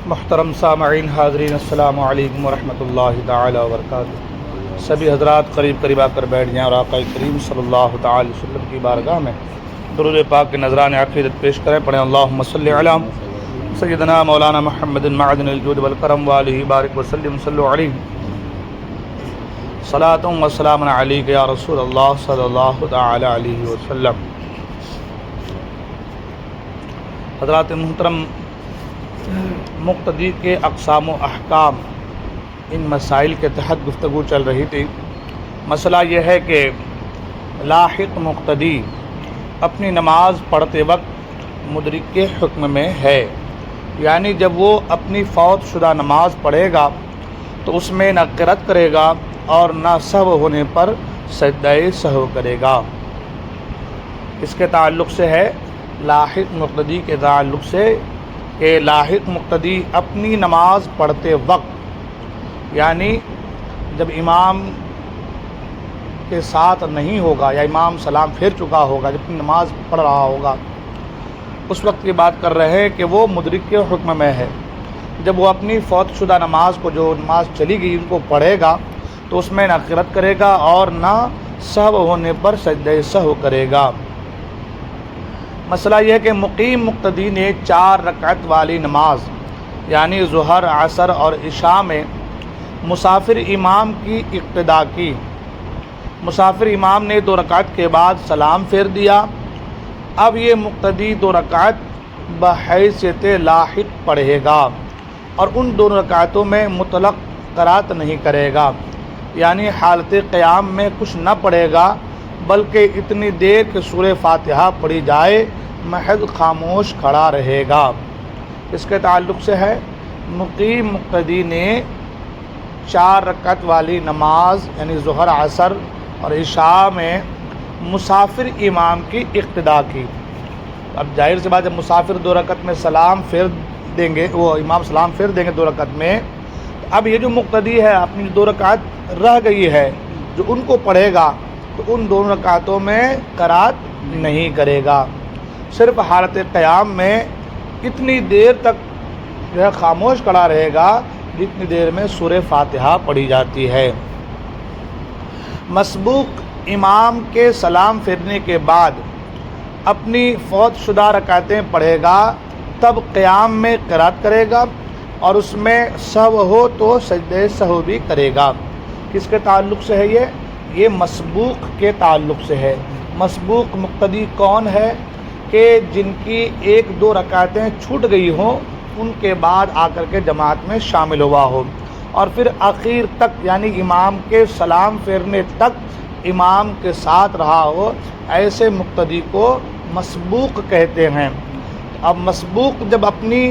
محترم سامعین حاضرین، السلام علیکم ورحمۃ اللہ تعالی وبرکاتہ۔ سبھی حضرات قریب آ کر بیٹھ جائیں اور آقا کریم صلی اللہ تعالی وسلم کی بارگاہ میں درود پاک کے نذران عقیدت پیش کریں۔ پڑھیں اللہم صلی علی سیدنا مولانا محمد معدن الجود والکرم والہ بارک وسلم صلو علیہ صلاۃ و سلام علیک یا رسول اللہ صلی اللہ تعالی علیہ وسلم۔ حضرات محترم، مقتدی کے اقسام و احکام، ان مسائل کے تحت گفتگو چل رہی تھی۔ مسئلہ یہ ہے کہ لاحق مقتدی اپنی نماز پڑھتے وقت مدرک کے حکم میں ہے، یعنی جب وہ اپنی فوت شدہ نماز پڑھے گا تو اس میں نہ قرأت کرے گا اور نہ سہو ہونے پر سجدہ سہو کرے گا۔ اس کے تعلق سے ہے لاحق مقتدی کے تعلق سے کہ لاحق مقتدی اپنی نماز پڑھتے وقت، یعنی جب امام کے ساتھ نہیں ہوگا یا امام سلام پھیر چکا ہوگا، جب اپنی نماز پڑھ رہا ہوگا، اس وقت کی بات کر رہے ہیں کہ وہ مدرک کے حکم میں ہے۔ جب وہ اپنی فوت شدہ نماز کو، جو نماز چلی گئی، ان کو پڑھے گا تو اس میں نہ قرأت کرے گا اور نہ سہو ہونے پر سجدہ سہو کرے گا۔ مسئلہ یہ ہے کہ مقیم مقتدی نے 4 رکعت والی نماز یعنی ظہر، عصر اور عشاء میں مسافر امام کی اقتدا کی۔ مسافر امام نے 2 رکعت کے بعد سلام پھیر دیا۔ اب یہ مقتدی 2 رکعت بحیثیت لاحق پڑھے گا اور ان 2 رکعتوں میں مطلق قرأت نہیں کرے گا، یعنی حالت قیام میں کچھ نہ پڑھے گا، بلکہ اتنی دیر کہ سورہ فاتحہ پڑھی جائے محض خاموش کھڑا رہے گا۔ اس کے تعلق سے ہے مقیم مقتدی نے 4 رکعت والی نماز یعنی ظہر، عصر اور عشاء میں مسافر امام کی اقتدا کی۔ اب ظاہر سی بات ہے، مسافر 2 رکعت میں سلام پھیر دیں گے، وہ امام سلام پھیر دیں گے 2 رکعت میں، اب یہ جو مقتدی ہے اپنی 2 رکعت رہ گئی ہے جو ان کو پڑھے گا تو ان 2 رکعتوں میں قرأت نہیں کرے گا، صرف حالت قیام میں اتنی دیر تک جو ہے خاموش کھڑا رہے گا جتنی دیر میں سورہ فاتحہ پڑھی جاتی ہے۔ مسبوق امام کے سلام پھیرنے کے بعد اپنی فوت شدہ رکعتیں پڑھے گا، تب قیام میں قرأت کرے گا اور اس میں سہو ہو تو سجدہ سہو بھی کرے گا۔ کس کے تعلق سے ہے یہ مسبوق کے تعلق سے ہے۔ مسبوق مقتدی کون ہے؟ کہ جن کی 1-2 رکعتیں چھوٹ گئی ہوں، ان کے بعد آ کر کے جماعت میں شامل ہوا ہو اور پھر آخر تک یعنی امام کے سلام پھیرنے تک امام کے ساتھ رہا ہو، ایسے مقتدی کو مسبوق کہتے ہیں۔ اب مسبوق جب اپنی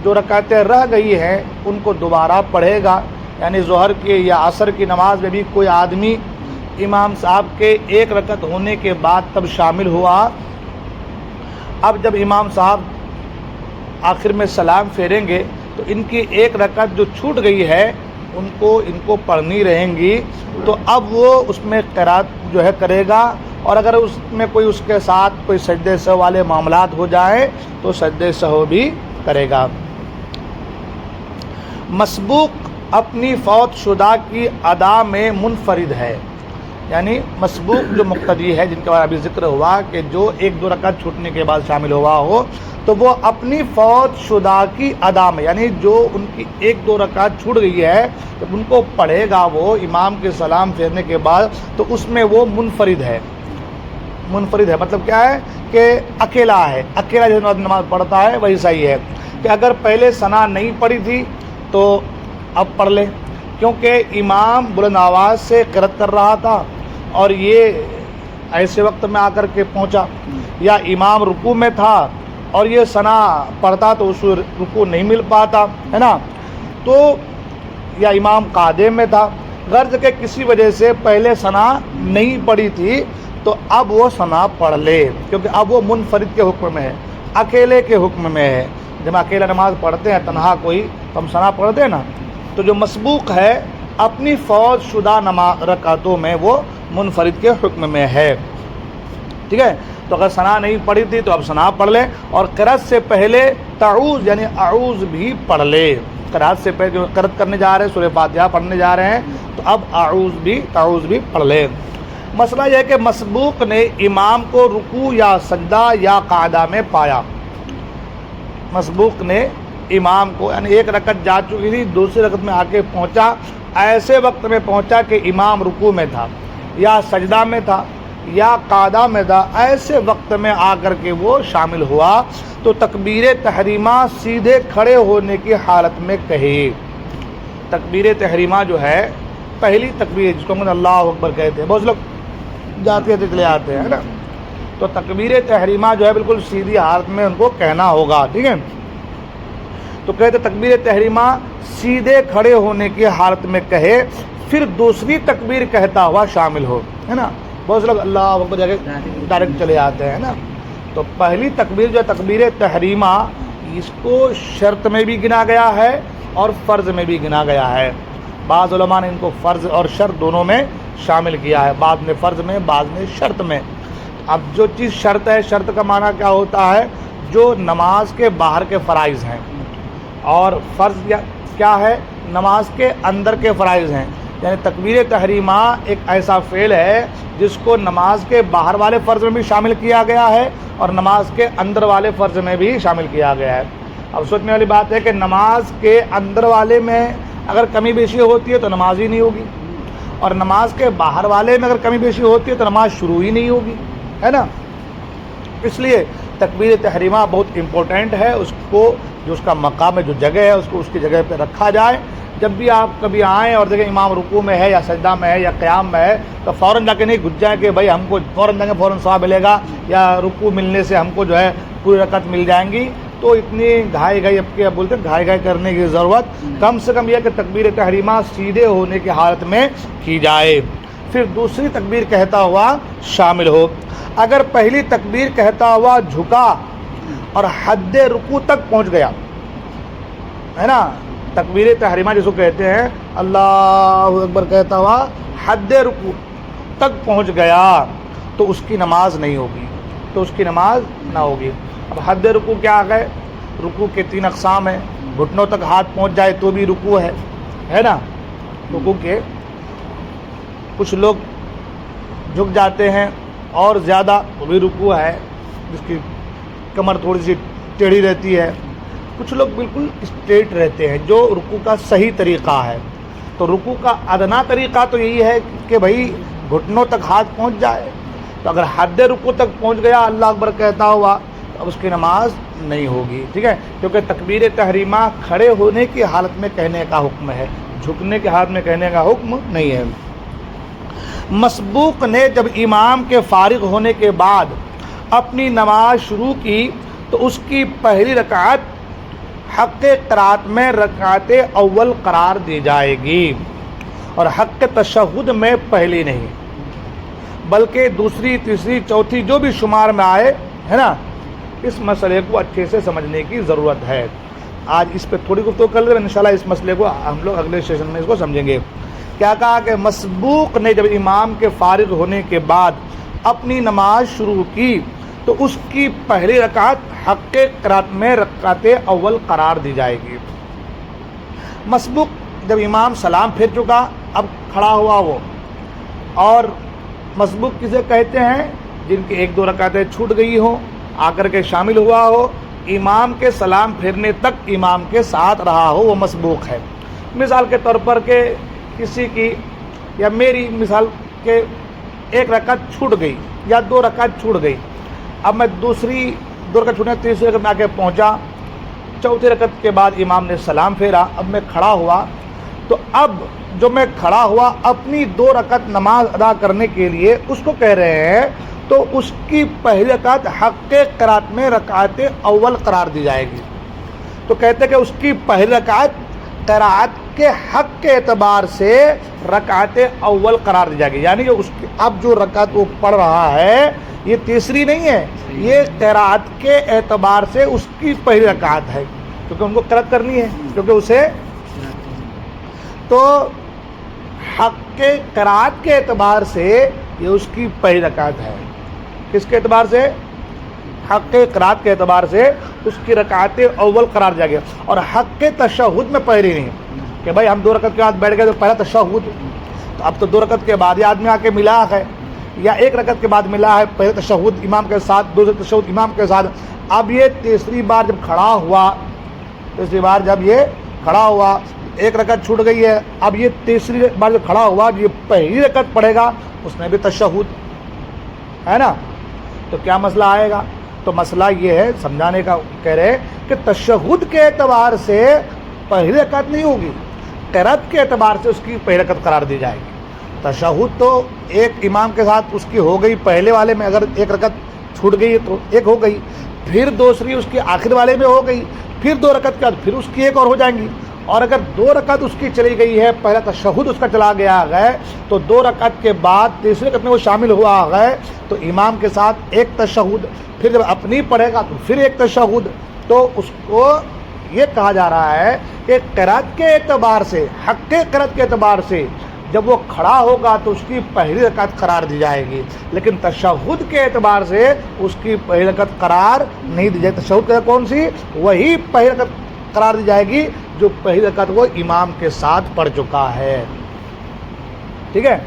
2 رکعتیں رہ گئی ہیں ان کو دوبارہ پڑھے گا، یعنی ظہر کی یا عصر کی نماز میں بھی کوئی آدمی امام صاحب کے 1 رکعت ہونے کے بعد تب شامل ہوا، اب جب امام صاحب آخر میں سلام پھیریں گے تو ان کی 1 رکعت جو چھوٹ گئی ہے ان کو پڑھنی رہیں گی، تو اب وہ اس میں قرأت جو ہے کرے گا، اور اگر اس میں کوئی اس کے ساتھ کوئی سجدہ سہو والے معاملات ہو جائیں تو سجدہ سہو بھی کرے گا۔ مسبوق اپنی فوت شدہ کی ادا میں منفرد ہے، یعنی مسبوق جو مقتدی ہے جن کے بارے ابھی ذکر ہوا کہ جو 1-2 رکعت چھوٹنے کے بعد شامل ہوا ہو، تو وہ اپنی فوت شدہ کی ادا میں یعنی جو ان کی 1-2 رکعت چھوٹ گئی ہے جب ان کو پڑھے گا وہ امام کے سلام پھیرنے کے بعد، تو اس میں وہ منفرد ہے۔ منفرد ہے مطلب کیا ہے کہ اکیلا ہے، اکیلا جو نماز پڑھتا ہے وہی صحیح ہے، کہ اگر پہلے ثنا نہیں پڑھی تھی تو اب پڑھ لے، کیونکہ امام بلند آواز سے قرأت کر رہا تھا اور یہ ایسے وقت میں آ کر کے پہنچا، یا امام رکوع میں تھا اور یہ ثنا پڑھتا تو اس رکوع نہیں مل پاتا ہے نا، تو یا امام قادم میں تھا، غرض کہ کسی وجہ سے پہلے ثنا نہیں پڑھی تھی تو اب وہ ثنا پڑھ لے، کیونکہ اب وہ منفرد کے حکم میں ہے، اکیلے کے حکم میں ہے۔ جب اکیلا نماز پڑھتے ہیں تنہا کوئی تو ہم ثنا پڑھتے ہیں نا، تو جو مسبوق ہے اپنی فوت شدہ رکعتوں میں وہ منفرد کے حکم میں ہے، ٹھیک ہے۔ تو اگر ثنا نہیں پڑھی تھی تو اب ثنا پڑھ لے، اور قرأت سے پہلے تعوذ یعنی اعوذ بھی پڑھ لے۔ قرأت سے پہلے جو قرأت کرنے جا رہے ہیں، سورہ فاتحہ پڑھنے جا رہے ہیں، تو اب تعوذ بھی پڑھ لے۔ مسئلہ یہ ہے کہ مسبوق نے امام کو رکوع یا سجدہ یا قعدہ میں پایا۔ مسبوق نے امام کو یعنی ایک رکعت جا چکی تھی، دوسری رکعت میں آ کے پہنچا، ایسے وقت میں پہنچا کہ امام رکوع میں تھا یا سجدہ میں تھا یا قعدہ میں تھا، ایسے وقت میں آ کر کے وہ شامل ہوا، تو تکبیر تحریمہ سیدھے کھڑے ہونے کی حالت میں کہے۔ تکبیر تحریمہ جو ہے پہلی تکبیر، جس کو ہم اللہ اکبر کہتے ہیں، بہت لوگ جاتے چلے آتے ہیں نا، تو تکبیر تحریمہ جو ہے بالکل سیدھی حالت میں ان کو کہنا ہوگا، ٹھیک ہے۔ تو کہتے تکبیر تحریمہ سیدھے کھڑے ہونے کی حالت میں کہے، پھر دوسری تکبیر کہتا ہوا شامل ہو، ہے نا۔ بہت لوگ اللہ اکبر جا کے ڈائریکٹ چلے آتے ہیں نا، تو پہلی تکبیر جو ہے تکبیر تحریمہ، اس کو شرط میں بھی گنا گیا ہے اور فرض میں بھی گنا گیا ہے۔ بعض علماء نے ان کو فرض اور شرط دونوں میں شامل کیا ہے، بعض میں فرض میں، بعض میں شرط میں۔ اب جو چیز شرط ہے، شرط کا معنی کیا ہوتا ہے؟ جو نماز کے باہر کے فرائض ہیں، اور فرض کیا ہے؟ نماز کے اندر کے فرائض ہیں۔ یعنی تکبیر تحریمہ ایک ایسا فعل ہے جس کو نماز کے باہر والے فرض میں بھی شامل کیا گیا ہے اور نماز کے اندر والے فرض میں بھی شامل کیا گیا ہے۔ اب سوچنے والی بات ہے کہ نماز کے اندر والے میں اگر کمی بیشی ہوتی ہے تو نماز ہی نہیں ہوگی، اور نماز کے باہر والے میں اگر کمی بیشی ہوتی ہے تو نماز شروع ہی نہیں ہوگی، ہے نا۔ اس لیے تکبیر تحریمہ بہت امپورٹنٹ ہے، اس کو جو اس کا مقام ہے، جو جگہ ہے، اس کو اس کی جگہ پہ رکھا جائے۔ جب بھی آپ کبھی آئیں اور دیکھیں امام رکوع میں ہے یا سجدہ میں ہے یا قیام میں ہے، تو فوراً جا کے نہیں گھس جائیں کہ بھائی ہم کو فوراً جا کے فوراً ثواب ملے گا یا رکوع ملنے سے ہم کو جو ہے پوری رکعت مل جائیں گی۔ تو اتنی گھائی اب کے بولتے ہیں گھائی کرنے کی ضرورت، کم سے کم یہ کہ تکبیر تحریمہ سیدھے ہونے کی حالت میں کی جائے، پھر دوسری تکبیر کہتا ہوا شامل ہو۔ اگر پہلی تکبیر کہتا ہوا جھکا اور حد رکوع تک پہنچ گیا، ہے نا، تکبیر تحریمہ جس کو کہتے ہیں اللہ اکبر کہتا ہوا حد رکوع تک پہنچ گیا، تو اس کی نماز نہیں ہوگی، تو اس کی نماز نہ ہوگی۔ اب حد رکوع کیا ہے؟ رکوع کے 3 اقسام ہیں۔ گھٹنوں تک ہاتھ پہنچ جائے تو بھی رکوع ہے نا۔ رکوع کے کچھ لوگ جھک جاتے ہیں اور زیادہ، وہ بھی رکوع ہے، جس کی کمر تھوڑی سی ٹیڑھی رہتی ہے۔ کچھ لوگ بالکل اسٹریٹ رہتے ہیں، جو رکوع کا صحیح طریقہ ہے۔ تو رکوع کا ادنا طریقہ تو یہی ہے کہ بھائی گھٹنوں تک ہاتھ پہنچ جائے۔ تو اگر حد رکوع تک پہنچ گیا اللہ اکبر کہتا ہوا، تو اب اس کی نماز نہیں ہوگی، ٹھیک ہے، کیونکہ تکبیر تحریمہ کھڑے ہونے کی حالت میں کہنے کا حکم ہے، جھکنے کے حالت میں کہنے کا حکم نہیں ہے۔ مسبوق نے جب امام کے فارغ ہونے کے بعد اپنی نماز شروع کی، تو اس کی پہلی رکعت حق قرات میں رکعت اول قرار دی جائے گی، اور حق تشہد میں پہلی نہیں، بلکہ دوسری، تیسری، چوتھی جو بھی شمار میں آئے، ہے نا۔ اس مسئلے کو اچھے سے سمجھنے کی ضرورت ہے۔ آج اس پہ تھوڑی گفتگو کر لیں، انشاءاللہ اس مسئلے کو ہم لوگ اگلے سیشن میں اس کو سمجھیں گے۔ کیا کہا کہ مسبوق نے جب امام کے فارغ ہونے کے بعد اپنی نماز شروع کی، تو اس کی پہلی رکعت حق قرات میں رکعت اول قرار دی جائے گی۔ مسبوق جب امام سلام پھیر چکا، اب کھڑا ہوا وہ، اور مسبوق کسے کہتے ہیں؟ جن کی 1-2 رکعتیں چھوٹ گئی ہوں، آ کر کے شامل ہوا ہو، امام کے سلام پھیرنے تک امام کے ساتھ رہا ہو، وہ مسبوق ہے۔ مثال کے طور پر کہ کسی کی یا میری مثال کہ 1 رکعت چھوٹ گئی یا 2 رکعت چھوٹ گئی، اب میں دوسری 2 رکعت چھوٹنے، تیسری رکعت میں آ کے پہنچا، چوتھی رکعت کے بعد امام نے سلام پھیرا، اب میں کھڑا ہوا، تو اب جو میں کھڑا ہوا اپنی 2 رکعت نماز ادا کرنے کے لیے اس کو کہہ رہے ہیں، تو اس کی پہلی رکعت حق قرات میں رکعت اول قرار دی جائے گی۔ تو کہتے ہیں کہ اس کی پہلی رکعت قرات کے حق کے اعتبار سے رکعت اول قرار دی جائے گی، یعنی کہ اس کی اب جو رکعت وہ پڑھ رہا ہے یہ تیسری نہیں ہے، یہ قرات کے اعتبار سے اس کی پہلی رکعت ہے، کیونکہ ان کو قرات کرنی ہے، کیونکہ اسے تو حق کے قرات کے اعتبار سے یہ اس کی پہلی رکعت ہے، کس کے اعتبار سے؟ حق قرات کے اعتبار سے اس کی رکعت اول قرار دیا گیا، اور حق تشہد میں پہلی نہیں کہ بھائی ہم 2 رکعت کے بعد بیٹھ گئے تو پہلا تشہد، تو اب تو 2 رکعت کے بعد یہ آدمی آ کے ملا ہے، یا 1 رکعت کے بعد ملا ہے، پہلے تشہد امام کے ساتھ، دوسرے تشہد امام کے ساتھ، اب یہ تیسری بار جب کھڑا ہوا، تیسری بار جب یہ کھڑا ہوا 1 رکعت چھوٹ گئی ہے، اب یہ تیسری بار جب کھڑا ہوا یہ پہلی رکعت پڑھے گا، اس میں بھی تشہد ہے نا، تو کیا مسئلہ آئے گا؟ تو مسئلہ یہ ہے سمجھانے کا کہہ رہے کہ تشہد کے اعتبار سے پہلی رکعت نہیں ہوگی، قرات کے اعتبار سے اس کی پہلی رکعت قرار دی جائے گی۔ تشہد تو ایک امام کے ساتھ اس کی ہو گئی، پہلے والے میں اگر 1 رکعت چھوٹ گئی تو 1 ہو گئی، پھر دوسری اس کی آخر والے میں ہو گئی، پھر 2 رکعت کے بعد پھر اس کی 1 اور ہو جائیں گی، اور اگر 2 رکعت اس کی چلی گئی ہے، پہلا تشہد اس کا چلا گیا ہے، تو 2 رکعت کے بعد تیسری رکعت میں وہ شامل ہوا ہے، تو امام کے ساتھ 1 تشہد، پھر جب اپنی پڑھے گا تو پھر 1 تشہد، تو اس کو یہ کہا جا رہا ہے کہ قرات کے اعتبار سے، حق قرات کے اعتبار سے جب وہ کھڑا ہوگا تو اس کی پہلی رکعت قرار دی جائے گی، لیکن تشہد کے اعتبار سے اس کی پہلی رکعت قرار نہیں دی جائے گی۔ تشہد کا کون سی؟ وہی پہلی رکعت قرار دی جائے گی جو پہلی رکعت وہ امام کے ساتھ پڑھ چکا ہے، ٹھیک ہے؟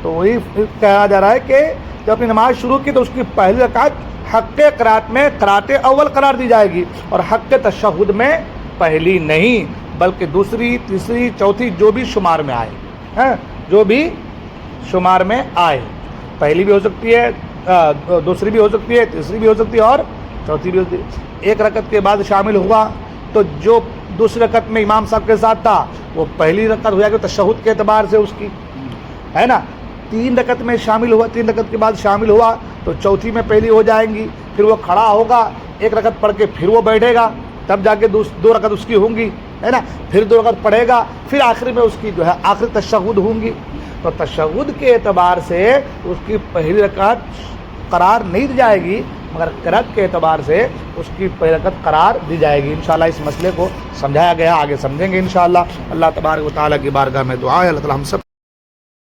تو وہی کہا جا رہا ہے کہ جب اپنی نماز شروع کی تو اس کی پہلی رکعت حق قرات میں قرات اول قرار دی جائے گی، اور حق تشہد میں پہلی نہیں بلکہ دوسری، تیسری، چوتھی جو بھی شمار میں آئے، جو بھی شمار میں آئے، پہلی بھی ہو سکتی ہے، دوسری بھی ہو سکتی ہے، تیسری بھی ہو سکتی ہے، اور چوتھی بھی ہوتی ہے۔ 1 رکعت کے بعد شامل ہوا تو جو دوسری رکعت میں امام صاحب کے ساتھ تھا وہ پہلی رکعت ہو جائے گی تشہد کے اعتبار سے اس کی، ہے نا۔ 3 رکعت میں شامل ہوا، 3 رکعت کے بعد شامل ہوا تو چوتھی میں پہلی ہو جائیں گی، پھر وہ کھڑا ہوگا 1 رکعت پڑھ کے پھر وہ بیٹھے گا، تب جا کے 2 رکعت اس کی ہوں گی، ہے نا، پھر 2 رکعت پڑھے گا، پھر آخر میں اس کی جو ہے آخری تشہد ہوں گی۔ تو تشہد کے اعتبار سے اس کی پہلی رکعت قرار نہیں دی جائے گی، مگر قرات کے اعتبار سے اس کی پہلی رکعت قرار دی جائے گی۔ انشاءاللہ اس مسئلے کو سمجھایا گیا، آگے سمجھیں گے انشاءاللہ۔ اللہ تبارک و تعالیٰ کی بارگاہ میں دعا ہے اللہ تعالیٰ ہم سب